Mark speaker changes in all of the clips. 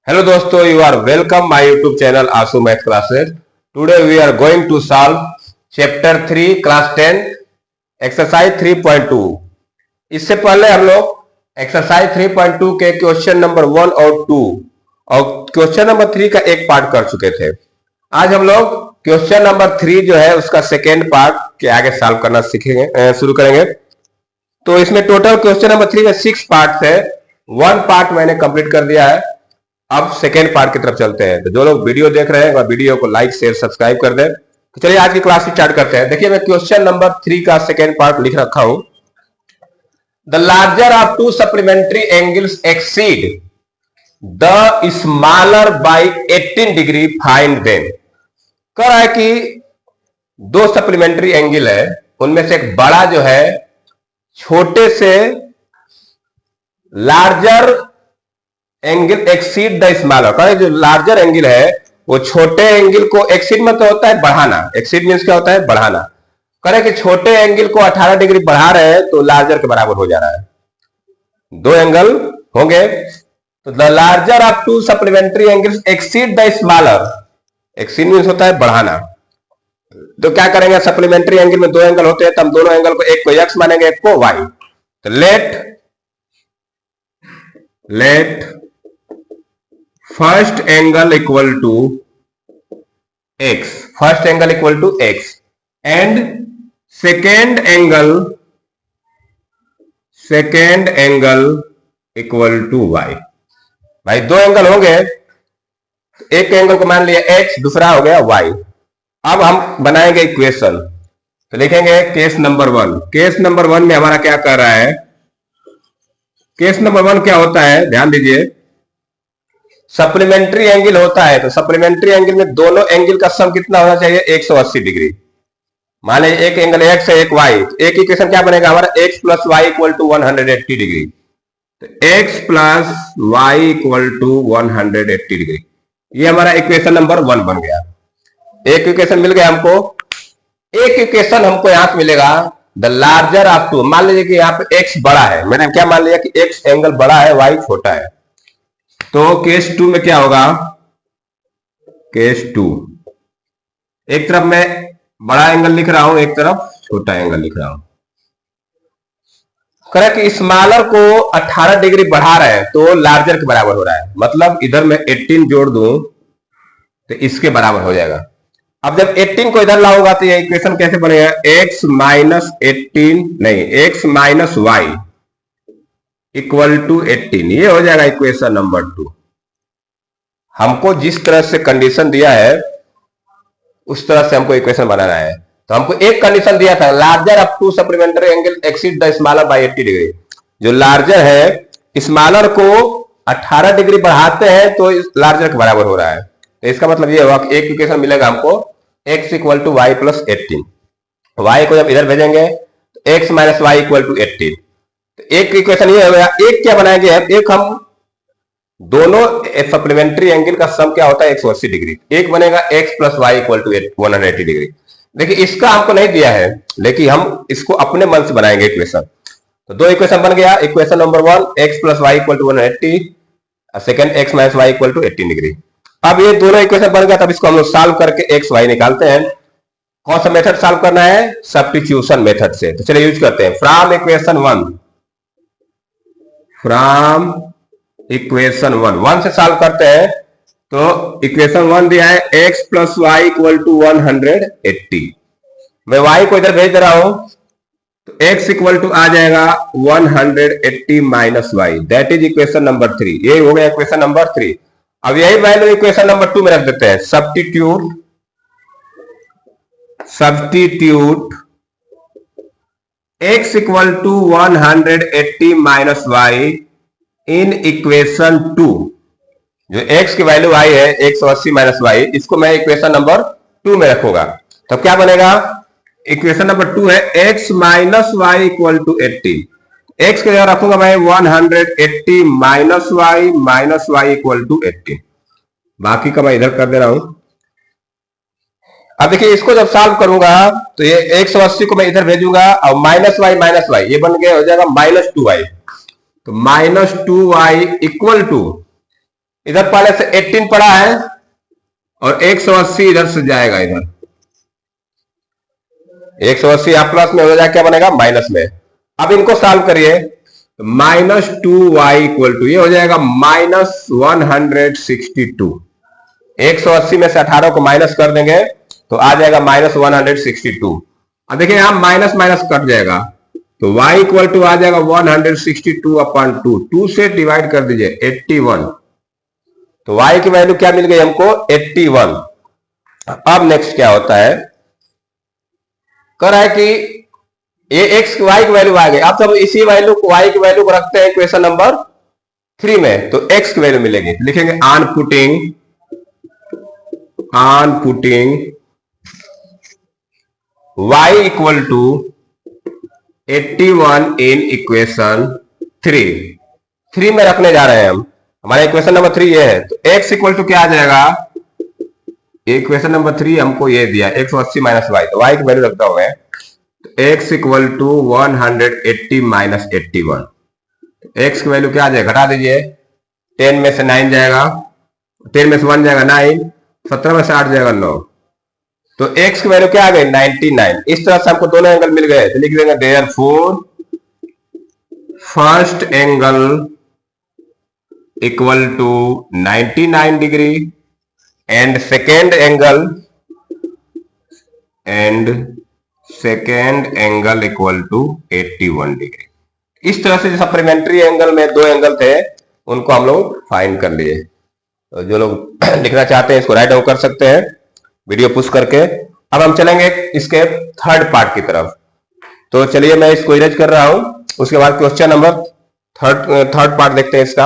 Speaker 1: Hello दोस्तों, you are welcome my YouTube channel Asu Math Classes. Today we are going to solve Chapter 3 Class 10 Exercise 3.2. इससे पहले हम लोग exercise 3.2 के question number 1 और 2 और क्वेश्चन नंबर 3 का एक पार्ट कर चुके थे। आज हम लोग क्वेश्चन नंबर 3 जो है उसका सेकेंड पार्ट के आगे सॉल्व करना सीखेंगे, शुरू करेंगे। तो इसमें टोटल क्वेश्चन नंबर 3 में 6 पार्ट है। 1 पार्ट मैंने कंप्लीट कर दिया है। अब सेकेंड पार्ट की तरफ चलते हैं। तो जो लोग वीडियो देख रहे हैं वह वीडियो को लाइक शेयर सब्सक्राइब कर दें। तो चलिए आज की क्लास स्टार्ट करते हैं। देखिए मैं क्वेश्चन नंबर 3 का सेकेंड पार्ट लिख रखा हूं। The larger of to supplementary angles exceed the smaller by 18 degree find them. कह रहा है कि दो सप्लीमेंट्री एंगल है, उनमें से एक बड़ा जो है छोटे से larger angle exceed the smaller. कह जो लार्जर एंगल है वो छोटे एंगल को एक्सीड मतलब होता है बढ़ाना। एक्सीड मींस क्या होता है? बढ़ाना। कह कि छोटे एंगल को 18 डिग्री बढ़ा रहे हैं तो लार्जर के बराबर हो जा रहा है। दो एंगल होंगे तो the larger of to supplementary angles exceed the smaller. Exceed means होता है बढ़ाना। तो क्या करेंगे? सप्लीमेंट्री एंगल में दो एंगल होते हैं तो हम दोनों एंगल को, एक को एक्स मानेंगे एक को वाई। तो let first angle equal to x, first angle equal to x and second angle equal to y। भाई दो एंगल होंगे, एक एंगल को मान लिया x, दूसरा हो गया y। अब हम बनाएंगे इक्वेशन। तो लिखेंगे केस नंबर 1। केस नंबर 1 में हमारा क्या कर रहा है? केस नंबर 1 क्या होता है ध्यान दीजिए। सप्लीमेंट्री एंगल होता है तो सप्लीमेंट्री एंगल में दोनों एंगल का सम कितना होना चाहिए? 180 डिग्री। मान लीजिए एक एंगल x है एक y, तो एक इक्वेशन क्या बनेगा हमारा? x plus y equal to 180 degree. तो x plus y equal to 180 degree, ये हमारा इक्वेशन नंबर 1 बन गया। एक इक्वेशन मिल गया हमको। एक इक्वेशन हमको यहां से मिलेगा द लार्जर ऑफ टू। मान लीजिए कि यहाँ पे x बड़ा है, मैंने क्या मान लिया कि x एंगल बड़ा है, y छोटा है। तो केस 2 में क्या होगा? केस 2 एक तरफ मैं बड़ा एंगल लिख रहा हूं, एक तरफ छोटा एंगल लिख रहा हूं। करें कि स्मॉलर को 18 डिग्री बढ़ा रहे हैं तो लार्जर के बराबर हो रहा है। मतलब इधर मैं 18 जोड़ दूं तो इसके बराबर हो जाएगा। अब जब 18 को इधर लाऊंगा तो ये इक्वेशन कैसे बनेगा? x माइनस 18 नहीं, x minus y equal to 18, ये हो जाएगा इक्वेशन नंबर 2। हमको जिस तरह से कंडीशन दिया है उस तरह से हमको इक्वेशन बनाना है। तो हमको एक कंडीशन दिया था, larger of to supplementary angle exceed the smaller by 80 degree. जो लार्जर है स्मॉलर को 18 डिग्री बढ़ाते हैं तो लार्जर के बराबर हो रहा है। तो इसका मतलब ये हुआ कि एक इक्वेशन मिलेगा हमको x equal to y plus 18। y को जब इधर भेजेंगे तो x minus y equal to 18। एक इक्वेशन ये हो गया। एक क्या बनाएंगे? एक हम दोनों सप्लीमेंट्री एंगल का सम क्या होता है? 180 डिग्री। एक बनेगा x plus y equal to 180 degree. देखिए इसका हमको नहीं दिया है लेकिन हम इसको अपने मन से बनाएंगे इक्वेशन। तो दो इक्वेशन बन गया। Equation number 1 x plus y equal to 180, second x minus y equal to 18 degree. अब ये दोनों इक्वेशन बन गया, तब इसको हम लोग सॉल्व करके x y निकालते हैं। कौन सा मेथड सॉल्व करना है? सब्स्टिट्यूशन मेथड से। तो चलिए यूज करते हैं। फ्रॉम इक्वेशन 1 से सॉल्व करते हैं। तो इक्वेशन 1 दिया है x plus y equal to 180। मैं y को इधर भेज दे रहा हूं तो x इक्वल टू आ जाएगा 180 minus y, that is equation number 3। ये हो गया इक्वेशन नंबर 3। अब यही वैल्यू इक्वेशन नंबर 2 में रख देते हैं। Substitute x equal to 180 minus y in equation 2। जो x की वैल्यू आई है 180 माइनस वाई, इसको मैं इक्वेशन नंबर 2 में रखूंगा। तो क्या बनेगा? इक्वेशन नंबर 2 है x minus y equal to 80। x की जगह रखूंगा मैं 180 माइनस वाई इक्वल टू 80। बाकी का मैं इधर कर दे रहा हूं। अब देखिए इसको जब सॉल्व करूंगा तो ये 180 को मैं इधर भेजूंगा और माइनस वाई ये बन गया, हो जाएगा -2y। तो -2y इक्वल टू इधर पहले से 18 पड़ा है और 180 इधर से जाएगा, इधर 180 आप प्लस में हो जाए क्या बनेगा माइनस में। अब इनको सॉल्व करिए, -2y इक्वल टू ये हो जाएगा -162। 180 में से 18 को माइनस कर देंगे तो आ जाएगा -162। अब देखिए यहां माइनस माइनस कट जाएगा तो y इक्वल टू आ जाएगा 162/2। 2 से डिवाइड कर दीजिए 81, तो y की वैल्यू क्या मिल गई हमको 81। अब नेक्स्ट क्या होता है, कर रहा है कि ये x y की वैल्यू आ गई। अब सब इसी वैल्यू को y की वैल्यू को रखते हैं इक्वेशन नंबर 3 में, तो x की वैल्यू मिलेगी। लिखेंगे on putting y equal to 81 in equation 3 में रखने जा रहे हैं हम। हमारा इक्वेशन नंबर 3 ये है, तो x इक्वल टू क्या आ जाएगा, इक्वेशन नंबर 3 हमको ये दिया 180 माइनस y, तो y की वैल्यू रखता हूं मैं, तो x equal to 180 minus 81। x की वैल्यू क्या आ जाएगा, घटा दीजिए, 10 में से 9 जाएगा, 10 में से 1 जाएगा 9, 17 में से 8 जाएगा 9, तो x की वैल्यू क्या आ गई 99। इस तरह से हमको दोनों एंगल मिल गए, तो लिख देंगे therefore first angle equal to 99 degree and second angle equal to 81 degree. इस तरह से सप्लीमेंट्री एंगल में दो एंगल थे उनको हम लोग फाइंड कर लिए। तो जो लोग लिखना चाहते हैं इसको राइट डाउन कर सकते हैं वीडियो पुश करके। अब हम चलेंगे इसके थर्ड पार्ट की तरफ, तो चलिए मैं इसको इरेज कर रहा हूं, उसके बाद क्वेश्चन नंबर थर्ड पार्ट देखते हैं इसका।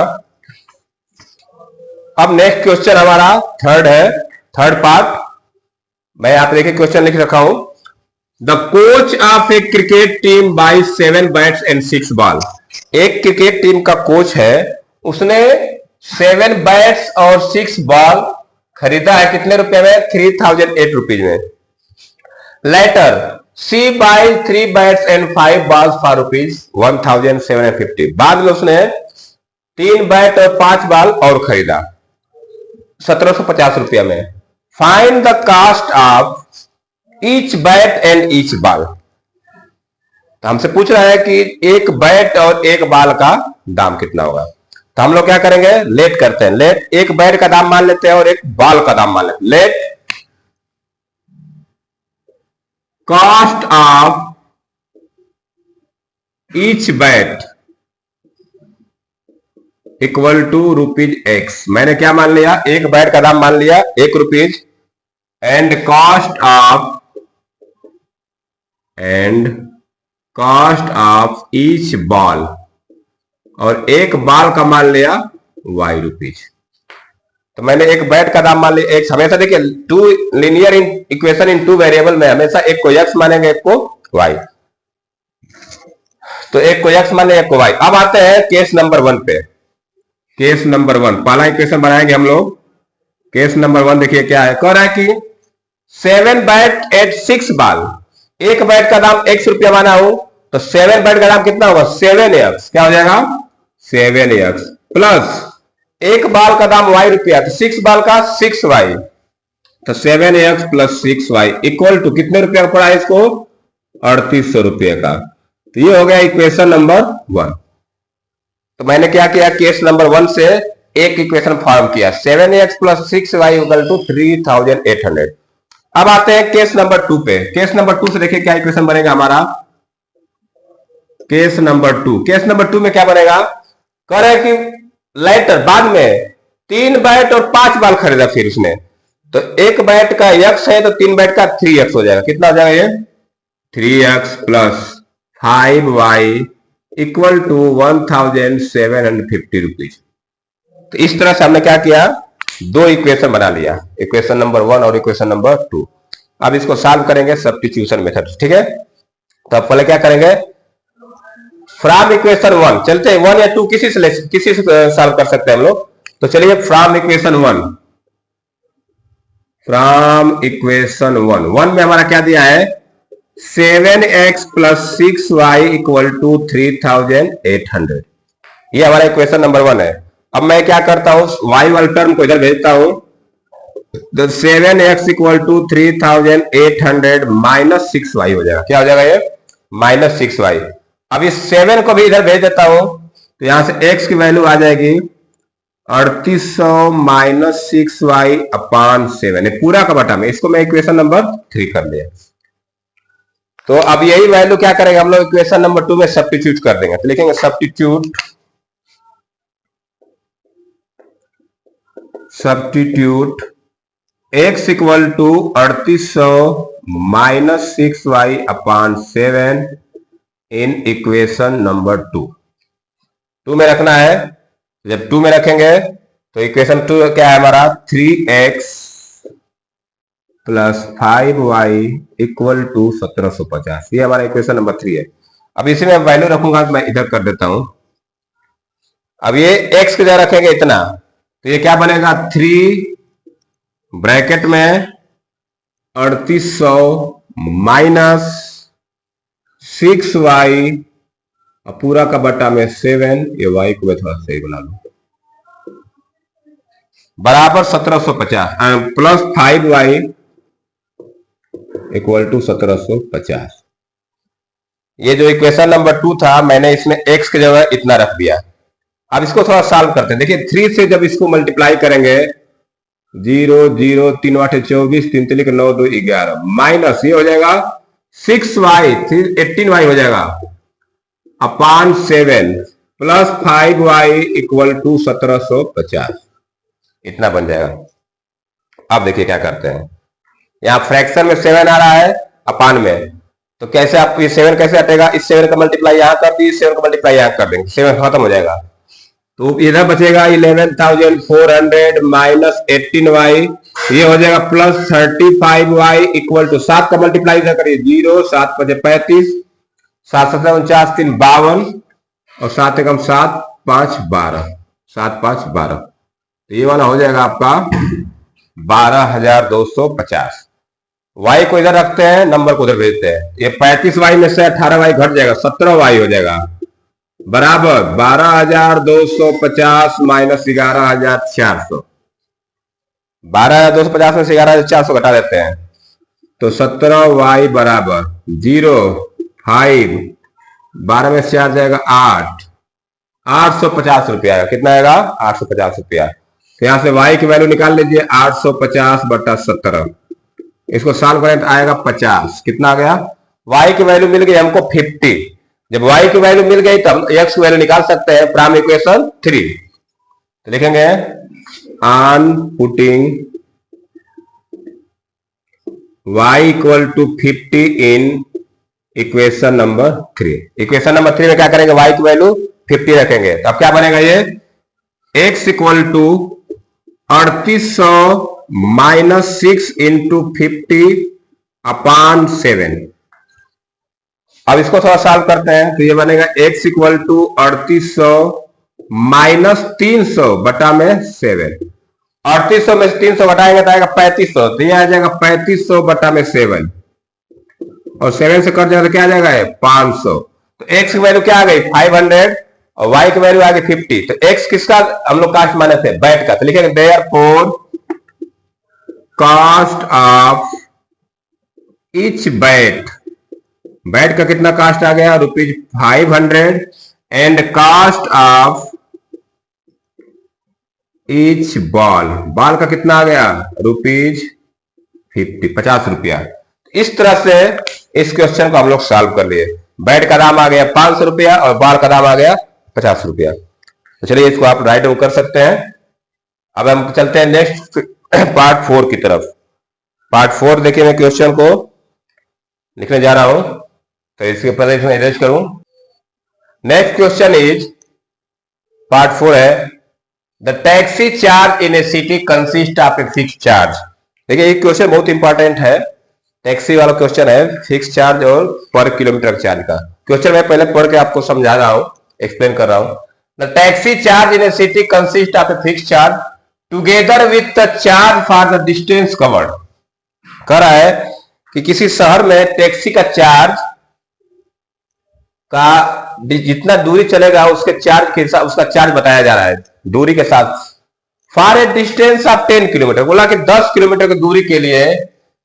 Speaker 1: अब नेक्स्ट क्वेश्चन हमारा थर्ड पार्ट। मैं यहाँ पे देखिए क्वेश्चन लिख रखा हूं, the coach of a cricket team buy 7 bats and 6 ball. एक क्रिकेट टीम का कोच है, उसने 7 बैट्स और 6 बॉल खरीदा है, कितने रुपए में, 3008 रुपीज में। Later she buy 3 bats and 5 balls for rupees 1750। बाद में उसने 3 बैट और 5 बॉल और खरीदा 1750 रुपया में। Find the cost of each bat and each ball. तो हमसे पूछ रहा है कि एक बैट और एक बॉल का दाम कितना होगा। तो हम लोग क्या करेंगे, लेट करते हैं। लेट एक बैट का दाम मान लेते हैं और एक बॉल का दाम मान लेते हैं। Let cost of each bat equal to ₹X। मैंने क्या मान लिया, एक बैट का दाम मान लिया ₹1 and cost of each ball, और एक बॉल का मान लिया ₹Y। तो मैंने एक बैट का दाम मान लिया, एक हमेशा देखिए two linear equation in 2 variable में हमेशा एक को x मानेंगे एक को y, तो एक को x माने एक को y। अब आते हैं केस नंबर 1 पे। केस नंबर 1 पहला इक्वेशन बनाएंगे हम लोग। केस नंबर 1 देखिए क्या है, कह रहा है कि 7 बैट एट 6 बॉल। एक बैट का दाम x रुपया माना हूं, तो 7 बैट का दाम कितना होगा 7x, क्या हो जाएगा 7x, प्लस एक बॉल का दाम y रुपया, तो 6 बॉल का 6y, तो 7x plus 6y equal to कितने रुपया का पड़ा है इसको 3800 रुपये का। तो ये हो गया इक्वेशन नंबर 1। तो मैंने क्या किया, केस नंबर 1 से एक इक्वेशन फॉर्म किया, 7x plus 6y equal to 3800। अब आते हैं केस नंबर 2 पे। केस नंबर 2 से देखिए क्या इक्वेशन बनेगा हमारा। केस नंबर 2 में क्या बनेगा, कह रहे हैं कि लेटर बाद में 3 बैट और 5 बॉल खरीदा फिर उसने, तो एक बैट का x है तो 3 बैट का 3x हो जाएगा। कितना हो जाएगा ये 3x plus 5y equal to 1750 rupees. तो इस तरह से हमने क्या किया, दो इक्वेशन बना लिया, इक्वेशन नंबर 1 और इक्वेशन नंबर 2। अब इसको सॉल्व करेंगे सब्स्टिट्यूशन मेथड, ठीक है। तो अब पहले क्या करेंगे, फ्रॉम इक्वेशन 1 चलते हैं, 1 या 2 किसी से सॉल्व कर सकते हैं हम लोग। तो चलिए फ्रॉम इक्वेशन 1 में हमारा क्या दिया है, 7x plus 6y equal to 3800। ये हमारा इक्वेशन नंबर 1 है। अब मैं क्या करता हूं, y वाले टर्म को इधर भेजता हूं, तो 7x equal to 3800 minus 6y हो जाएगा। क्या हो जाएगा ये? Minus 6y। अब इस 7 को भी इधर भेज देता हूं, तो यहां से x की वैल्यू आ जाएगी 3800 माइनस 6y अपान 7, पूरा का बटा में। इसको मैं इक्वेशन नंबर 3 कर लिया। तो अब यही वैल्यू क्या करेंगे हम लोग, इक्वेशन नंबर 2 में सब्स्टिट्यूट कर देंगे। तो लिखेंगे substitute x equal to 3800 minus 6y upon 7 in equation number 2 में रखना है। जब 2 में रखेंगे तो इक्वेशन 2 क्या है हमारा, 3x plus 5y equal to 1750। ये हमारा इक्वेशन नंबर 3 है। अब इसी में वैल्यू रखूंगा, तो मैं इधर कर देता हूं। अब ये x की जगह रखेंगे इतना, तो ये क्या बनेगा, 3 ब्रैकेट में 3800 माइनस 6y पूरा का बटा में 7, ये y को मैं थोड़ा सही बना लूं, बराबर 1750 प्लस 5y इक्वल टू 1750। ये जो इक्वेशन नंबर 2 था, मैंने इसमें x की जगह इतना रख दिया। अब इसको थोड़ा सॉल्व करते हैं। देखिए 3 से जब इसको मल्टीप्लाई करेंगे, 0 0 3 8 24 3 3 9 2 11 माइनस ये हो जाएगा 6y 18y हो जाएगा अपान 7 प्लस 5y इक्वल टू 1750, इतना बन जाएगा। अब देखिए क्या करते हैं, यहां फ्रैक्शन में 7 आ रहा है अपान में, तो कैसे आप ये 7 कैसे हटेगा, इस 7 का मल्टीप्लाई यहां कर दिए, इस 7 का मल्टीप्लाई यहां कर देंगे, 7 खत्म हो जाएगा। तो इधर बचेगा 11,400 माइनस 18y, ये हो जाएगा प्लस 35y इक्वल टू 7 का मल्टीप्लाई इधर करिए, 0 7 5 35 7 7 49 3 52 और 7 एकम 7 5 12 7 5 12, तो ये वाला हो जाएगा आपका 12,250। y को इधर रखते हैं, नंबर को उधर भेजते हैं। ये 35y में से 18y घट जाएगा, 17y हो जाएगा, बराबर 12,250 माइनस 11,400। 12,250 में से 11,400 घटा देते हैं, तो 17y बराबर 0 5 12 में से आ जाएगा 8 850 रुपया आएगा। कितना आएगा? 850 रुपया। तो यहां से y की वैल्यू निकाल लीजिए, 850 बटा 17, इसको सॉल्व करें तो आएगा 50। कितना आ गया? y की वैल्यू मिल गई हमको 50। जब y की वैल्यू मिल गई तब x की वैल्यू निकाल सकते हैं फ्रॉम इक्वेशन 3। तो लिखेंगे on putting y equal to 50 in equation number 3। Equation number 3 में क्या करेंगे, y की वैल्यू 50 रखेंगे, तो अब क्या बनेगा, ये x equal to 3800 minus 6 into 50 upon 7। अब इसको थोड़ा सॉल्व करते हैं, तो ये बनेगा x इक्वल टू 3800 माइनस 300 बटा में 7। 3800 में 300 घटाएंगे तो आएगा 3500, तो ये आ जाएगा 3500 बटा में 7, और 7 से कट जाएगा तो क्या आ जाएगा 500। तो x की वैल्यू क्या आ गई 500 और y की वैल्यू आ गई 50। तो x किसका हम लोग कास्ट माने थे, बैट का, तो लिखेंगे therefore cost of each bat, bat का कितना कास्ट आ गया ₹500 and cost of each ball, ball का कितना आ गया ₹50 50 रुपया। इस तरह से इस क्वेश्चन को हम लोग सॉल्व कर लिए। बैट का दाम आ गया 500 रुपया और बॉल का दाम आ गया 50 रुपया। तो चलिए इसको आप राइट डाउन कर सकते हैं। अब हम चलते हैं नेक्स्ट पार्ट 4 की तरफ। पार्ट 4 देखिए, मैं क्वेश्चन को लिखने जा रहा हूं, तो इसके पहले इसमें एरेंज करूं। नेक्स्ट क्वेश्चन इज पार्ट 4 है, the taxi charge in A city consist of a fix charge. देखिए ये क्वेश्चन बहुत इंपॉर्टेंट है, टैक्सी वाला क्वेश्चन है, फिक्स चार्ज और पर किलोमीटर चार्ज का क्वेश्चन मैं पहले पढ़ के आपको समझा रहा हूं, एक्सप्लेन कर रहा हूं। The taxi charge in A city consist of a fix charge together with the charge for the distance covered. कह रहा है कि किसी शहर में टैक्सी का चार्ज का जितना दूरी चलेगा उसके चार्ज के हिसाब उसका चार्ज बताया जा रहा है। दूरी के साथ। For a distance of 10 kilometre, बोला कि 10 किलोमीटर की दूरी के लिए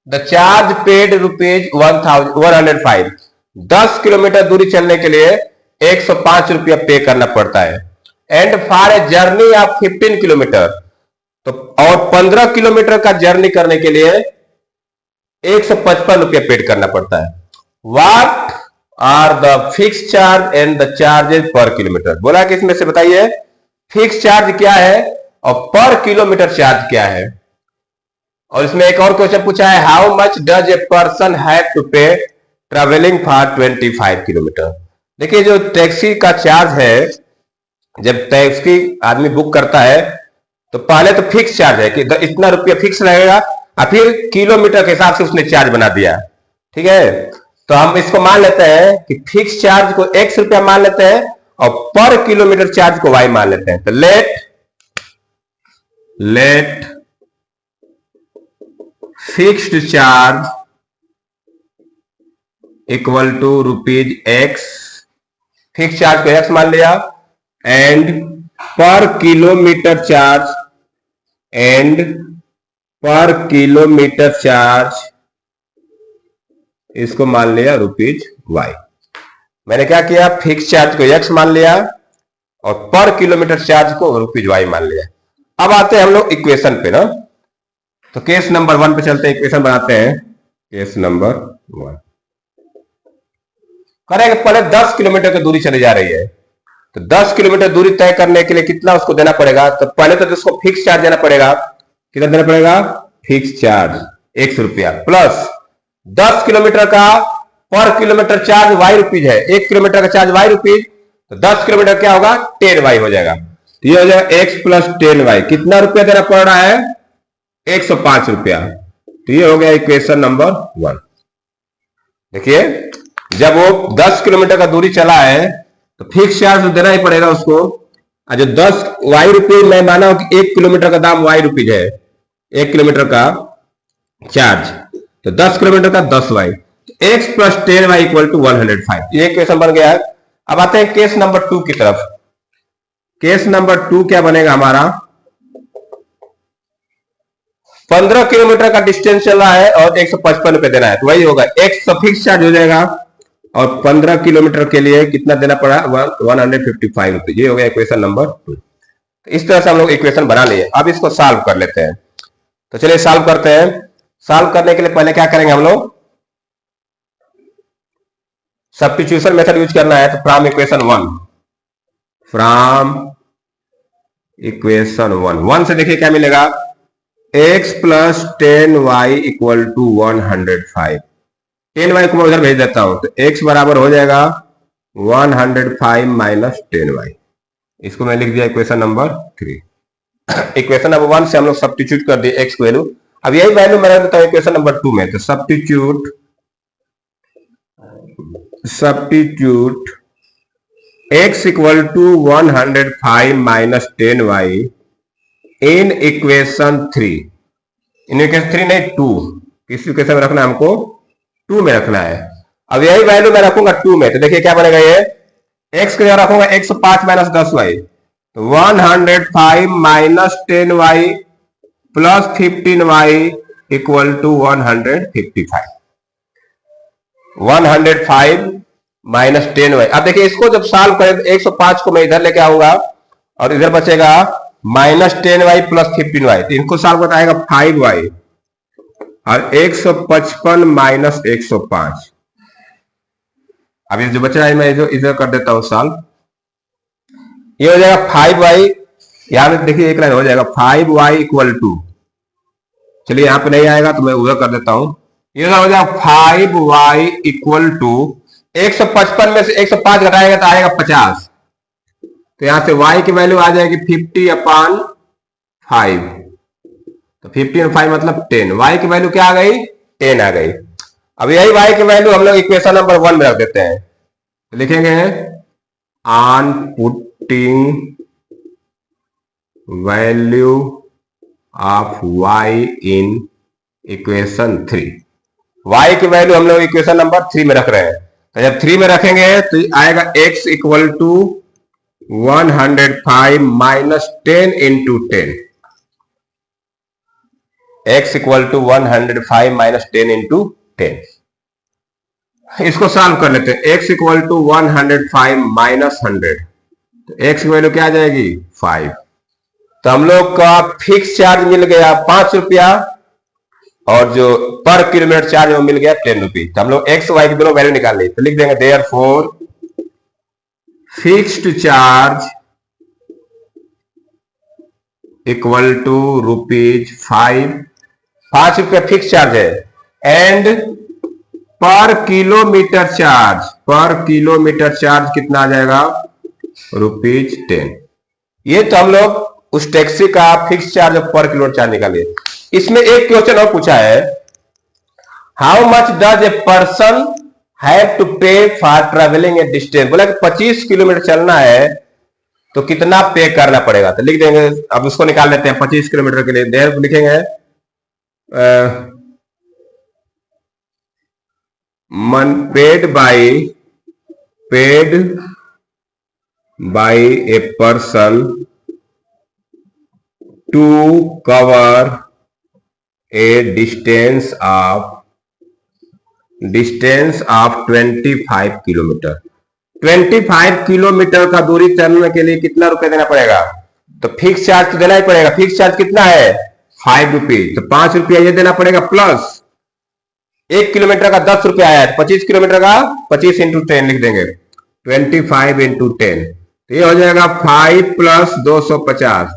Speaker 1: the charge paid rupees 105, 10 kilometre दूरी चलने के लिए 105 रुपया पे करना पड़ता है। And for a journey of 15 kilometre, तो और 15 किलोमीटर का जर्नी करने के लिए 155 रुपया पेड करना पड़ता है। What are the fix charge and the charges per kilometre, बोला कि इसमें से बताइए फिक्स चार्ज क्या है और पर किलोमीटर चार्ज क्या है। और इसमें एक और क्वेश्चन पूछा है, how much does a person have to pay travelling for 25 kilometre. देखिए जो टैक्सी का चार्ज है, जब टैक्सी आदमी बुक करता है तो पहले तो फिक्स चार्ज है कि इतना रुपया फिक्स रहेगा और फिर किलोमीटर के हिसाब से उसने चार्ज बना दिया, ठीक है। तो हम इसको मान लेते हैं कि फिक्स चार्ज को x रुपया मान लेते हैं और पर किलोमीटर चार्ज को y मान लेते हैं। तो let fixed charge equal to rupees x, fix charge को x मान लिया, एंड पर किलोमीटर चार्ज इसको मान लिया रुपीज वाई। मैंने क्या किया, फिक्स चार्ज को x मान लिया और पर किलोमीटर चार्ज को रुपीज वाई मान लिया। अब आते हैं हम लोग इक्वेशन पे ना, तो केस नंबर 1 पे चलते हैं, इक्वेशन बनाते हैं। केस नंबर 1 करेंगे, पहले 10 किलोमीटर की दूरी चली जा रही है, तो 10 किलोमीटर दूरी तय करने के लिए कितना उसको देना पड़ेगा। तो पहले तो उसको फिक्स चार्ज देना पड़ेगा, कितना देना पड़ेगा, फिक्स चार्ज 100 रुपया, प्लस 10 किलोमीटर का पर किलोमीटर चार्ज वाई रुपीज है, 1 किलोमीटर का चार्ज वाई रुपीज, तो 10 किलोमीटर क्या होगा, 10 वाई हो जाएगा। तो ये हो जाएगा x प्लस 10 वाई, कितना रुपया देना पड़ रहा है, 105 रुपया। तो ये हो गया इक्वेशन नंबर 1। देखिए जब वो 10 किलोमीटर का दूरी चला है तो फिक्स चार्ज तो देना ही पड़ेगा उसको। और जो 10 वाई रुपये मैं माना हूं कि 1 किलोमीटर का दाम वाई रुपीज है, 1 किलोमीटर का चार्ज, तो 10 किलोमीटर का 10 y, x plus 10 y equal to 105। ये क्वेश्चन बन गया है। अब आते हैं केस नंबर 2 की तरफ। केस नंबर 2 क्या बनेगा हमारा, 15 किलोमीटर का डिस्टेंस चल रहा है और 155 रुपए देना है, तो वही होगा x तो फिक्स चार्ज हो जाएगा और 15 किलोमीटर के लिए कितना देना पड़ा, 155 रुपए। ये हो गया इक्वेशन नंबर 2। तो इस तरह से हम लोग इक्वेशन बना लिए। अब इसको सॉल्व कर लेते हैं, तो चलिए सॉल्व करते हैं। सॉल्व करने के लिए पहले क्या करेंगे हम लोग, सब्स्टिट्यूशन मेथड यूज करना है। तो फ्रॉम इक्वेशन 1 से देखिए क्या मिलेगा, x plus 10 y equal to 105। 10 y को मैं उधर भेज देता हूं, तो x बराबर हो जाएगा 105 माइनस 10 वाई। इसको मैं लिख दिया इक्वेशन नंबर 3। इक्वेशन नंबर 1 से हम लोग सब्स्टिट्यूट कर दिए x की वैल्यू। अब यही वैल्यू मैं रख देता हूं इक्वेशन नंबर 2 में। तो substitute x equal to 105 minus 10 y in equation 3। In equation 3 नहीं 2, किस इक्वेशन में रखना है हमको, 2 में रखना है। अब यही वैल्यू मैं रखूंगा 2 में, तो देखिए क्या बनेगा, ये x के जगह रखूंगा 105 माइनस 10 वाई, तो 105 minus 10 y plus 15 y equal to 155। 105 minus 10 y. अब देखिए इसको जब सॉल्व करें तो 105 को मैं इधर लेके आऊंगा और इधर बचेगा माइनस 10 वाई प्लस 15 वाई, तो इनको सॉल्व करता आएगा 5 वाई और 155 माइनस 105। अब ये जो बच रहा है मैं जो इधर कर देता हूं सॉल्व, ये हो जाएगा 5 वाई, यहां में देखिए एक लाइन हो जाएगा 5 वाई इक्वल टू, चलिए यहां पे नहीं आएगा तो मैं उधर कर देता हूं, ये हो जाएगा 5 वाई इक्वल टू 155 में से 105 घटाएगा तो आएगा 50, तो यहां से y की वैल्यू आ जाएगी 50/5, तो 50/5 मतलब 10। y की वैल्यू क्या आ गई, 10 आ गई। अब यही y की वैल्यू हम लोग इक्वेशन नंबर 1 में रख देते हैं, तो लिखेंगे on putting value of y in equation 3। y की वैल्यू हम लोग इक्वेशन नंबर 3 में रख रहे हैं, तो जब 3 में रखेंगे तो आएगा x equal to 105 minus 10 into 10, x equal to 105 minus 10 into 10। इसको सॉल्व कर लेते हैं। x इक्वल टू 105 माइनस 100, तो x की वैल्यू क्या आ जाएगी 5। तो हम लोग का फिक्स चार्ज मिल गया 5 रुपया और जो पर किलोमीटर चार्ज वो मिल गया 10 रुपीज। तो हम लोग x y की दोनों वैल्यू निकाल ली, तो लिख देंगे therefore fixed charge equal to ₹5। 5 रुपया फिक्स चार्ज है एंड पर किलोमीटर चार्ज कितना आ जाएगा ₹10। ये तो हम लोग उस टैक्सी का fix charge per kilometre charge निकालिए। इसमें एक क्वेश्चन और पूछा है, how much does a person have to pay for travelling a distance. बोला कि 25 किलोमीटर चलना है तो कितना पे करना पड़ेगा। तो लिख देंगे, अब उसको निकाल लेते हैं 25 किलोमीटर के लिए। देर लिखेंगे money paid by a person to cover a distance of 25 kilometre. 25 kilometre का दूरी चलने के लिए कितना रुपए देना पड़ेगा। तो फिक्स चार्ज तो देना ही पड़ेगा। फिक्स चार्ज कितना है 5 रुपीज, तो 5 रुपया ये देना पड़ेगा प्लस 1 किलोमीटर का 10 रुपया आया, 25 किलोमीटर का 25 इंटू 10 लिख देंगे 25 इंटू 10, तो ये हो जाएगा 5 प्लस 250,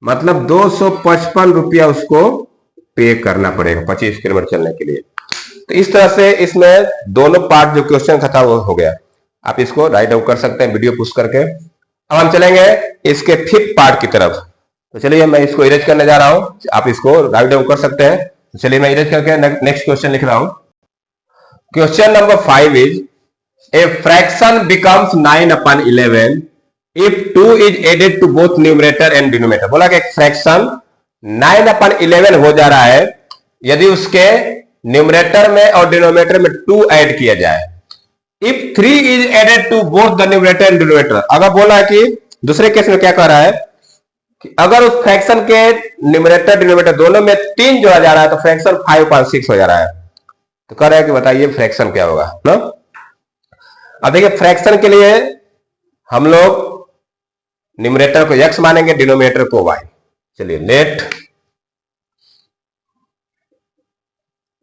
Speaker 1: मतलब 255 रुपया उसको पे करना पड़ेगा 25 किलोमीटर चलने के लिए। तो इस तरह से इसमें दोनों पार्ट जो क्वेश्चन था वो हो गया। आप इसको राइट डाउन कर सकते हैं वीडियो पुश करके। अब हम चलेंगे इसके फिफ्थ पार्ट की तरफ। तो चलिए मैं इसको इरेज करने जा रहा हूं, आप इसको राइट डाउन कर सकते हैं। तो चलिए मैं इरेज करके नेक्स्ट क्वेश्चन लिख रहा हूं। Question number 5 is a fraction becomes 9/11 if 2 is added to both numerator and denominator. बोला कि एक फ्रैक्शन 9/11 हो जा रहा है यदि उसके न्यूमरेटर में और डिनोमिनेटर में 2 ऐड किया जाए। If 3 is added to both the numerator and denominator, अगर बोला है कि दूसरे केस में क्या कह रहा है कि अगर उस फ्रैक्शन के न्यूमरेटर डिनोमिनेटर दोनों में 3 जोड़ा जा रहा है तो फ्रैक्शन 5/6 हो जा रहा है। तो कह रहा है कि बताइए फ्रैक्शन क्या होगा ना। अब देखिए फ्रैक्शन के लिए हम लोग न्यूमरेटर को x मानेंगे, डिनोमिनेटर को y। चलिए let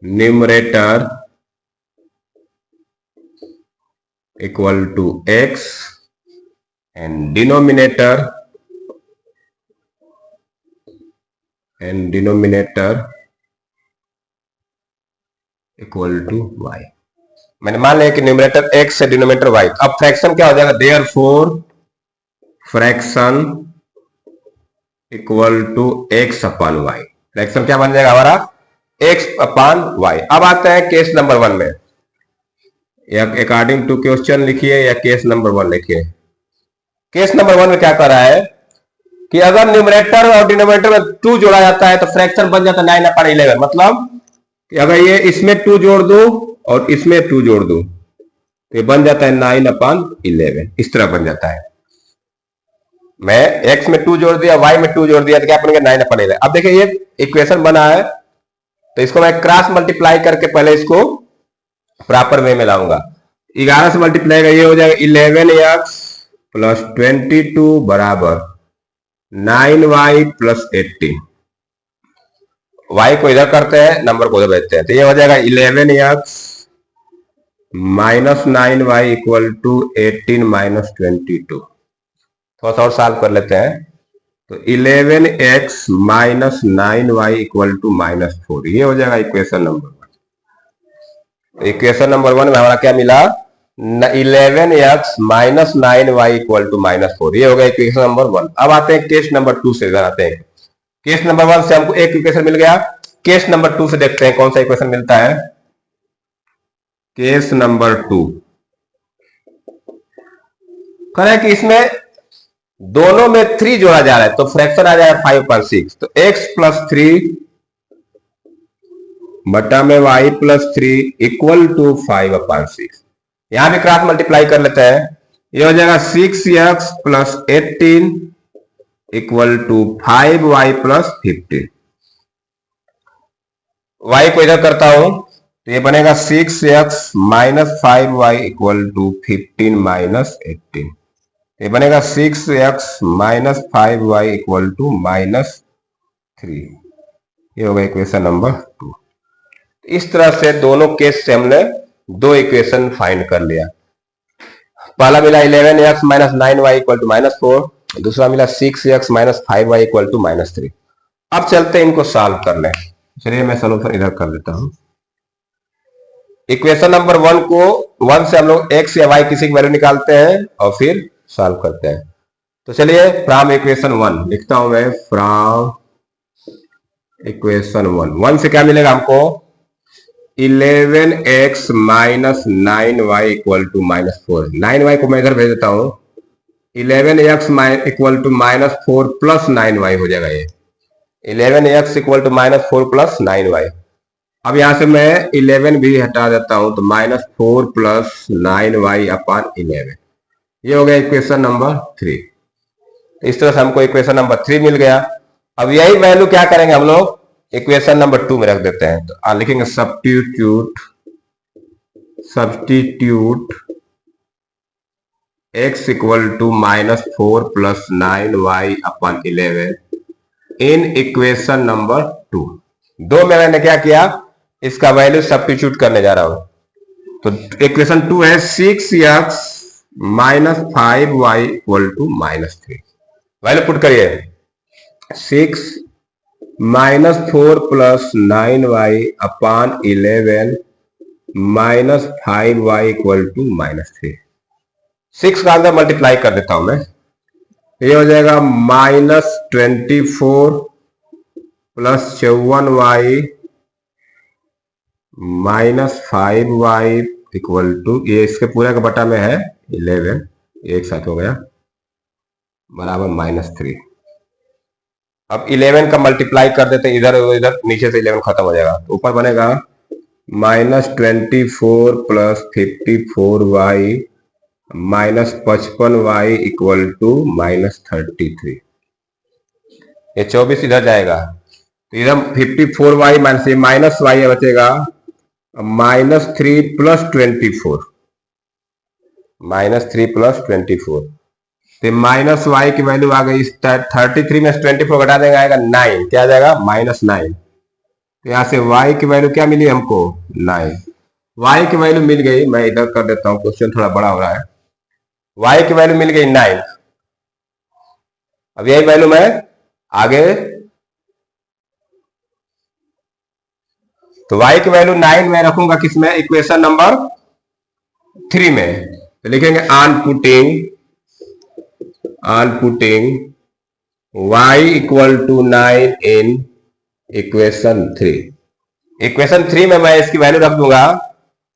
Speaker 1: numerator equal to x and denominator equal to y। मैंने मान लिया कि न्यूमरेटर x है, डिनोमिनेटर y। अब फ्रैक्शन क्या हो जाएगा, therefore fraction equal to x upon y। Fraction क्या बन जाएगा हमारा x अपॉन y। अब आते हैं केस नंबर 1 में, या अकॉर्डिंग टू क्वेश्चन लिखिए या केस नंबर 1 लिखिए। केस नंबर 1 में क्या कर रहा है कि अगर न्यूमरेटर और डिनोमिनेटर में 2 जोड़ा जाता है तो फ्रैक्शन बन जाता है 9/11। मतलब कि अगर ये इसमें 2 जोड़ दूं और इसमें 2 जोड़ दूं तो ये बन जाता है 9/11। इस तरह बन जाता है। मैं x में 2 जोड़ दिया, y में 2 जोड़ दिया तो क्या बनेगा 9/11। अब देखिए ये इक्वेशन बना है तो इसको मैं क्रॉस मल्टीप्लाई करके पहले इसको प्रॉपर वे में लाऊंगा। 11 से मल्टीप्लाई ये हो जाएगा 11x प्लस 22 बराबर 9y प्लस 18। y को इधर करते हैं, नंबर को उधर भेजते हैं, तो ये हो जाएगा 11x minus 9y equal to 18 minus 22। थोड़ा सा और सॉल्व कर लेते हैं। तो 11x minus 9y equal to -4, ये हो जाएगा इक्वेशन नंबर 1। इक्वेशन नंबर 1 में हमारा क्या मिला 11x minus 9y equal to -4, ये हो गया इक्वेशन नंबर 1। अब आते हैं केस नंबर 2 से। इधर आते हैं, केस नंबर 1 से हमको एक इक्वेशन मिल गया। केस नंबर 2 से देखते हैं कौन सा इक्वेशन मिलता है। केस नंबर 2 कह रहा है कि इसमें दोनों में 3 जोड़ा जा रहा है तो फ्रैक्शन आ जाएगा 5/6। तो x प्लस 3 बटा में y प्लस 3 इक्वल टू 5/6। यहां भी क्रॉस मल्टीप्लाई कर लेते हैं ये हो जाएगा 6x plus 18 equal to 5y plus 15। y को इधर करता हूं तो ये बनेगा 6x minus 5y equal to 15 minus 18। ये बनेगा 6x minus 5y equal to minus 3। ये होगा इक्वेशन नंबर 2। इस तरह से दोनों केस से हमने दो इक्वेशन फाइंड कर लिया। पहला मिला 11x minus 9y equal to minus 4, दूसरा मिला 6x minus 5y equal to minus 3। अब चलते हैं इनको सॉल्व कर लें। चलिए मैं सोल्यूशन इधर कर देता हूं। इक्वेशन नंबर 1 को 1 से हम लोग x या y किसी की वैल्यू निकालते हैं और फिर सॉल्व करते हैं। तो चलिए फ्रॉम इक्वेशन 1 लिखता हूं मैं, फ्रॉम इक्वेशन 1 से क्या मिलेगा हमको, 11x minus 9y equal to minus 4। 9y को मैं इधर भेज देता हूं, 11x equal to minus 4 plus 9y हो जाएगा। ये 11x equal to minus 4 plus 9y। अब यहां से मैं 11 भी हटा देता हूं तो माइनस 4 प्लस 9y अपॉन 11। ये हो गया इक्वेशन नंबर 3। इस तरह से हमको इक्वेशन नंबर 3 मिल गया। अब यही वैल्यू क्या करेंगे हम लोग इक्वेशन नंबर 2 में रख देते हैं। तो लिखेंगे substitute x equal to minus 4 plus 9y upon 11 in equation number 2। 2 में मैंने क्या किया, इसका वैल्यू सब्स्टिट्यूट करने जा रहा हूं। तो इक्वेशन 2 है 6x minus 5y equal to minus 3। Value put करिए, 6 minus 4 plus 9y upon 11 minus 5y equal to minus 3। 6 का अंदर मल्टीप्लाई कर देता हूं मैं, ये हो जाएगा minus 24 plus 54y minus 5y equal to, ये इसके पूरे का बटा में है 11, एक साथ हो गया, बराबर माइनस 3। अब 11 का मल्टीप्लाई कर देते हैं इधर इधर, नीचे से 11 खत्म हो जाएगा। तो ऊपर बनेगा minus 24 plus 54y minus 55y equal to minus 33। ये 24 इधर जाएगा तो इधर 54y माइनस ये माइनस y बचेगा माइनस 3 प्लस 24, माइनस 3 प्लस 24। तो माइनस y की वैल्यू आ गई 33 में से 24 घटा देंगे आएगा 9, क्या आ जाएगा माइनस 9। तो यहां से y की वैल्यू क्या मिली हमको 9। y की वैल्यू मिल गई, मैं इधर कर देता हूं, क्वेश्चन थोड़ा बड़ा हो रहा है। y की वैल्यू मिल गई 9। अब यही वैल्यू मैं आगे, तो y की वैल्यू 9 में रखूंगा किसमें, इक्वेशन नंबर 3 में। तो लिखेंगे on putting y equal to 9 in equation 3। Equation 3 में मैं इसकी वैल्यू रख दूंगा।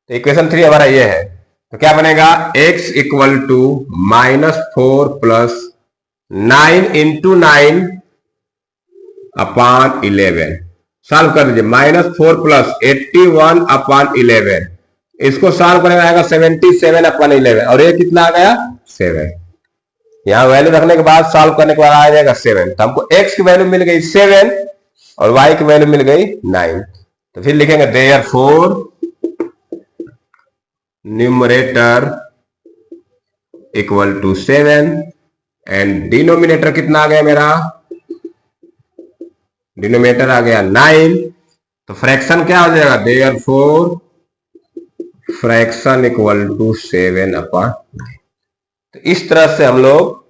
Speaker 1: तो इक्वेशन 3 हमारा ये है, तो क्या बनेगा x equal to minus 4 plus 9 into 9 upon 11। Solve कर दीजिए, माइनस 4 प्लस 81 अपॉन 11, इसको सॉल्व करेंगे आएगा 77 अपॉन 11, और ये कितना आ गया 7। यहां वैल्यू रखने के बाद सॉल्व करने के बाद आ जाएगा 7। तो हमको x की वैल्यू मिल गई 7 और y की वैल्यू मिल गई 9। तो फिर लिखेंगे therefore numerator equal to 7 and denominator कितना आ गया मेरा, डिनोमिनेटर आ गया 9। तो फ्रैक्शन क्या हो जाएगा, therefore fraction equal to 7 upon 9। तो इस तरह से हम लोग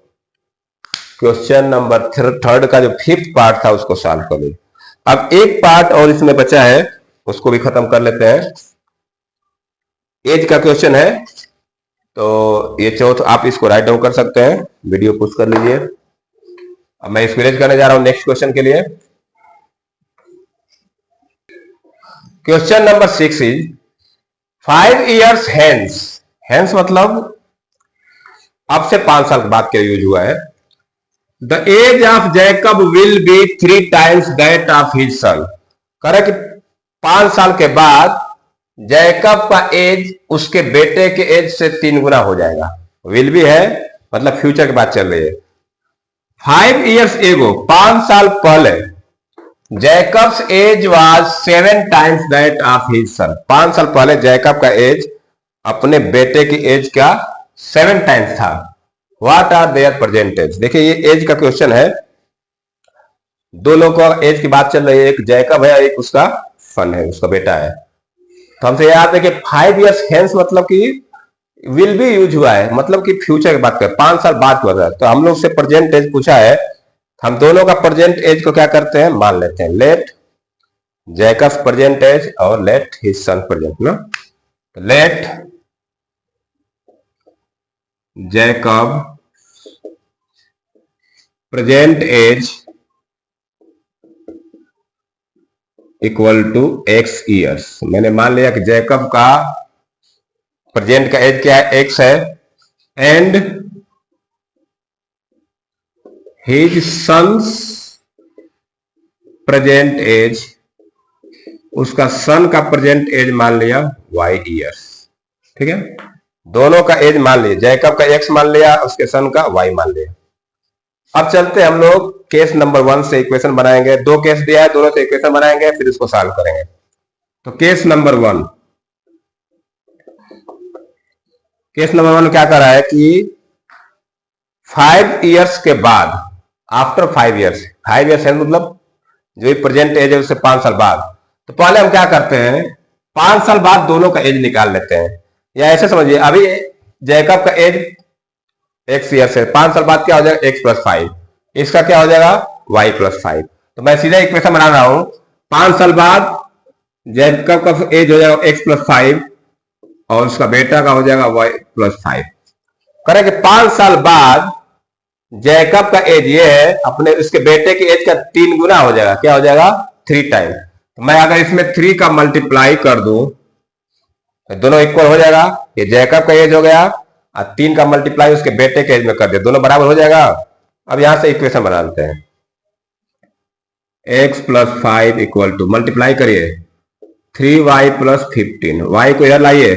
Speaker 1: क्वेश्चन नंबर 3 का जो 5th पार्ट था उसको सॉल्व कर लिया। अब एक पार्ट और इसमें बचा है, उसको भी खत्म कर लेते हैं। एज का क्वेश्चन है, तो ये चौथ आप इसको राइट डाउन कर सकते हैं, वीडियो पुश कर लीजिए। अब मैं इसको रेज करने जा रहा हूं नेक्स्ट क्वेश्चन के लिए। Question number 6 is 5 years hence मतलब अब से 5 साल के बाद के यूज हुआ है। The age of Jacob will be 3 times that of his son. कह रहा कि 5 साल के बाद जैकब का एज उसके बेटे के एज से 3 गुना हो जाएगा। विल बी है मतलब फ्यूचर की बात चल रही है। 5 years एगो, 5 साल पहले, Jacob's age was 7 times that of his son. 5 साल पहले जैकब का एज अपने बेटे की एज का 7 times था। What are their present age? देखिए ये एज का क्वेश्चन है, दो लोगों का एज की बात चल रही है, एक जैकब है एक उसका सन है, उसका बेटा है। तो हमसे याद है कि 5 years हेंस मतलब कि विल बी यूज हुआ है, मतलब कि फ्यूचर की बात कर, 5 साल बाद हुआ है। तो हम लोग से प्रेजेंट एज पूछा है, हम दोनों का प्रेजेंट एज को क्या करते हैं, मान लेते हैं। लेट जैकब्स प्रेजेंट एज और लेट हिज सन प्रेजेंट ना। Let Jacob present age equal to x years. मैंने मान लिया कि जैकब का प्रेजेंट का एज क्या है, एक्स है, and his son's present age, उसका सन का प्रेजेंट एज मान लिया वाई ईयर्स। ठीक है, दोनों का एज मान लिया, जैकब का एक्स मान लिया, उसके सन का वाई मान लिया। अब चलते हम लोग केस नंबर 1 से इक्वेशन बनाएंगे। दो केस दिया है, दोनों से इक्वेशन बनाएंगे, फिर इसको सॉल्व करेंगे। तो केस नंबर 1, केस नंबर 1 क्या कर रहा है कि 5 years के बाद, आफ्टर 5 years, 5 years है मतलब जो प्रेजेंट एज है उससे 5 साल बाद। तो पहले हम क्या करते हैं, 5 साल बाद दोनों का एज निकाल लेते हैं, या ऐसे समझिए अभी जैकब का एज एक्स ईयर्स है, 5 साल बाद क्या हो जाएगा, एक्स प्लस 5, इसका क्या हो जाएगा, वाई प्लस 5। तो मैं सीधा इक्वेशन बना रहा हूं, 5 साल बाद जैकब का एज हो जाएगा एक्स प्लस 5 और उसका बेटा का हो जाएगा वाई प्लस 5। करेंगे 5 साल बाद जैकब का एज ये है, अपने उसके बेटे के एज का 3 गुना हो जाएगा, क्या हो जाएगा, 3 टाइम। तो मैं अगर इसमें 3 का मल्टीप्लाई कर दूं तो दोनों इक्वल हो जाएगा, ये जैकब का एज हो गया और 3 का मल्टीप्लाई उसके बेटे के एज में कर दे, दोनों बराबर हो जाएगा। अब यहां से इक्वेशन बना लेते हैं, x plus 5 equal to, multiply करिए 3y प्लस 15, y को इधर लाइए,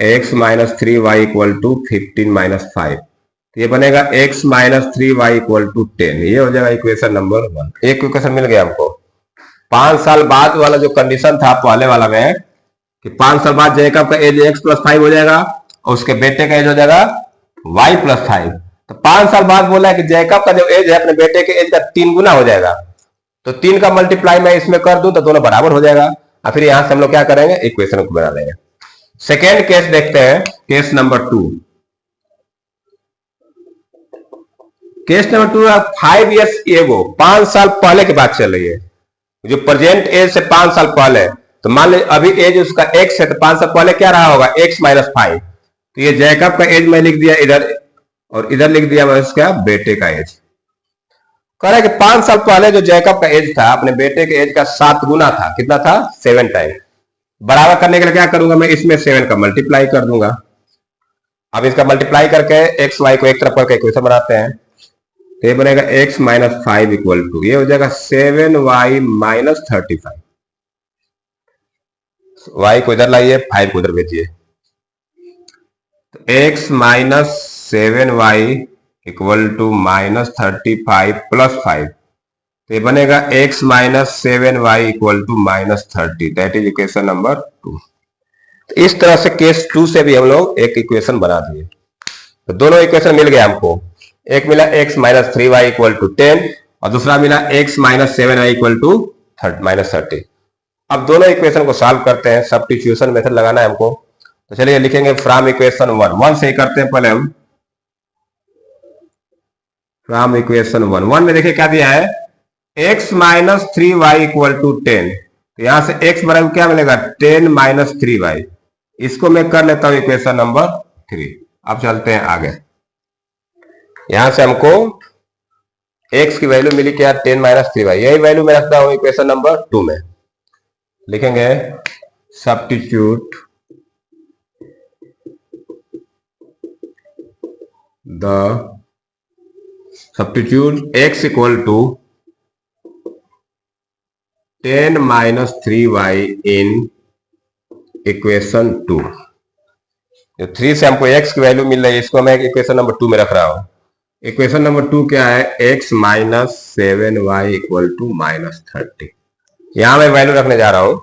Speaker 1: x minus 3y equal to 15 minus 5, ये बनेगा x minus 3y equal to 10। ये हो जाएगा इक्वेशन नंबर 1। एक इक्वेशन मिल गया हमको। 5 साल बाद वाला जो कंडीशन था पहले वाला में कि 5 साल बाद जैकब का एज x प्लस 5 हो जाएगा और उसके बेटे का एज हो जाएगा y प्लस 5। तो 5 साल बाद बोला है कि जैकब का जो एज है अपने बेटे के एज का 3 गुना हो जाएगा, तो 3 का मल्टीप्लाई मैं इसमें कर दूं तो दोनों बराबर हो जाएगा। और फिर यहां से हम लोग क्या करेंगे, इक्वेशन को बना देंगे। सेकेंड केस देखते हैं, case number 2। Case number 2 5 years एगो, 5 साल पहले की बात चल रही है, जो प्रेजेंट एज से 5 साल पहले। तो मान लीजिए अभी एज उसका एक्स है, तो 5 साल पहले क्या रहा होगा, एक्स माइनस 5। तो ये जैकब का एज मैं लिख दिया इधर और इधर लिख दिया मैं उसका बेटे का एज। कह रहा है कि 5 साल पहले जो जैकब का एज था अपने बेटे के एज का 7 गुना था, कितना था, 7 टाइम। बराबर करने के लिए क्या करूंगा, मैं इसमें 7 का मल्टीप्लाई कर दूंगा। अब इसका मल्टीप्लाई करके एक्स वाई को एक तरफ करके इक्वेशन बनाते हैं, तो ये बनेगा x माइनस 5 इक्वल टू, ये हो जाएगा 7y माइनस 35। y को इधर लाइए, 5 को उधर भेजिए, तो x minus 7y equal to minus 35 plus 5, तो ये बनेगा x minus 7y equal to minus 30, that is equation number 2। तो इस तरह से केस 2 से भी हम लोग एक इक्वेशन बना दिए। तो दोनों इक्वेशन मिल गया हमको, एक मिला x minus 3y equal to 10 और दूसरा मिला x minus 7y equal to minus 30। अब दोनों इक्वेशन को सॉल्व करते हैं, सब्स्टिट्यूशन मेथड लगाना है हमको। तो चलिए लिखेंगे फ्रॉम इक्वेशन 1 से ही करते हैं पहले हम। फ्रॉम इक्वेशन 1 में देखिए क्या दिया है, x minus 3y equal to 10, तो यहां से x बराबर क्या मिलेगा, 10 माइनस 3y। इसको मैं कर लेता हूं इक्वेशन नंबर 3। अब चलते हैं आगे, यहां से हमको x की वैल्यू मिली क्या, 10 माइनस 3y, यही वैल्यू मैं रखता हूं इक्वेशन नंबर 2 में। लिखेंगे substitute x equal to 10 minus 3y in equation 2। जो 3 से हमको x की वैल्यू मिल रही है, इसको मैं इक्वेशन नंबर 2 में रख रहा हूं। इक्वेशन नंबर 2 क्या है? x minus 7y equal to minus 30। यहां मैं वैल्यू रखने जा रहा हूं,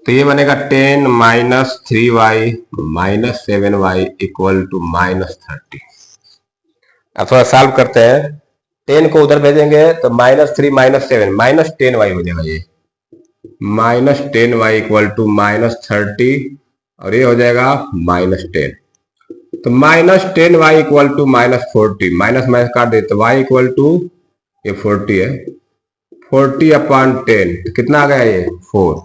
Speaker 1: तो ये बनेगा 10 minus 3y minus 7y equal to minus 30। अब थोड़ा सॉल्व करते हैं। 10 को उधर भेजेंगे तो माइनस 3 माइनस 7 माइनस 10y हो जाएगा। ये minus 10y equal to minus 30 और ये हो जाएगा माइनस 10। तो minus 10y equal to minus 40, minus minus काट दे तो y इक्वल टू ये 40 है, 40 अपॉन 10 तो कितना आ गया? ये 4।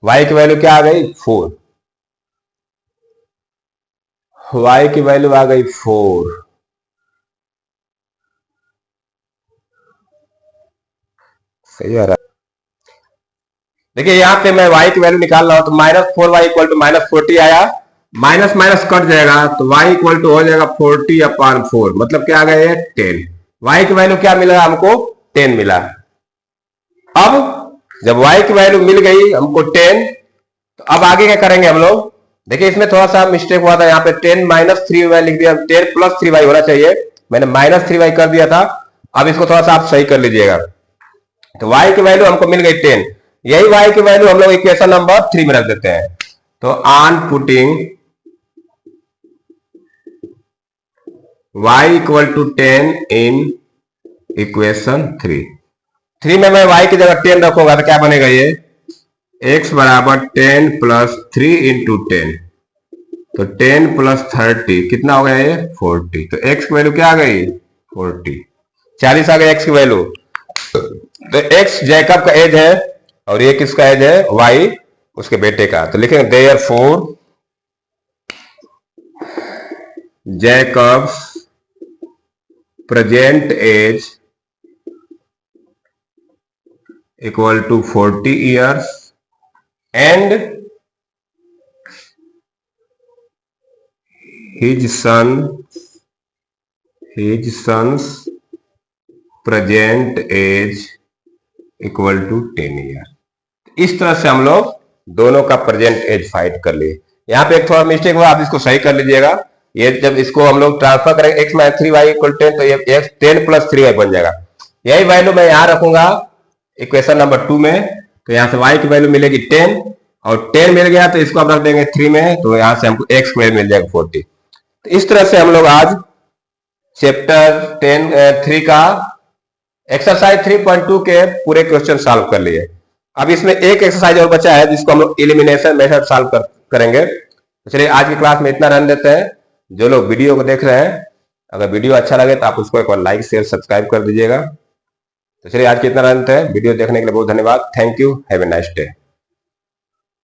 Speaker 1: y की वैल्यू क्या आ गई? 4। y की वैल्यू आ गई 4। सही आ रहा है। देखिए यहाँ पे मैं y की वैल्यू निकाल रहा हूं, तो minus 4y equal to minus 40 आया, माइनस माइनस कट जाएगा तो y इक्वल टू हो जाएगा 40 अपॉन 4, मतलब क्या आ गया? 10। y की वैल्यू क्या मिला हमको? 10 मिला। अब जब y की वैल्यू मिल गई हमको 10, तो अब आगे क्या करेंगे हम लोग? देखिए इसमें थोड़ा सा मिस्टेक हुआ था, यहाँ पे 10 माइनस 3y लिख दिया, 10 प्लस 3y होना चाहिए, मैंने माइनस 3y कर दिया था। अब इसको थोड़ा सा आप सही कर लीजिएगा। तो y की वैल्यू हमको मिल गई 10, यही y की वैल्यू हम लोग इक्वेशन नंबर 3 में रख देते हैं। तो on putting y equal to 10 in equation 3 में मैं y की जगह 10 रखूंगा तो क्या बनेगा? ये x बराबर 10 प्लस 3 इंटू 10, तो 10 प्लस 30 कितना हो गया? ये 40। तो x की वैल्यू क्या आ गई? 40, 40 आ गई x की वैल्यू। तो x जैकब का एज है और ये किसका एज है? y उसके बेटे का। तो लिखेंगे therefore Jacob's present age equal to 40 years and his son's present age equal to 10 years। इस तरह से हम लोग दोनों का प्रेजेंट एज फाइंड कर लिए। यहाँ पे एक थोड़ा मिस्टेक हुआ, आप इसको सही कर लीजिएगा। ये जब इसको हम लोग ट्रांसफर करेंगे x माइनस 3y इक्वल 10, तो ये x 10 प्लस 3y बन जाएगा। यही वैल्यू मैं यहाँ रखूंगा इक्वेशन नंबर 2 में, तो यहाँ से y की वैल्यू मिलेगी 10 और 10 मिल गया तो इसको आप रख देंगे 3 में, तो यहाँ से हमको x की वैल्यू मिल जाएगा 40। तो इस तरह से हम लोग आज चैप्टर 3 का एक्सरसाइज 3.2 के पूरे क्वेश्चन सॉल्व कर लिए। अब इसमें एक एक्सरसाइज और बचा है जिसको हम लोग एलिमिनेशन मेथड सॉल्व करेंगे। तो चलिए आज की क्लास में इतना रहने देते हैं। जो लोग वीडियो को देख रहे हैं, अगर वीडियो अच्छा लगे तो आप उसको एक बार लाइक शेयर सब्सक्राइब कर दीजिएगा। तो चलिए आज की इतना रहने देते हैं। वीडियो देखने के लिए बहुत धन्यवाद। Thank you. Have a nice day.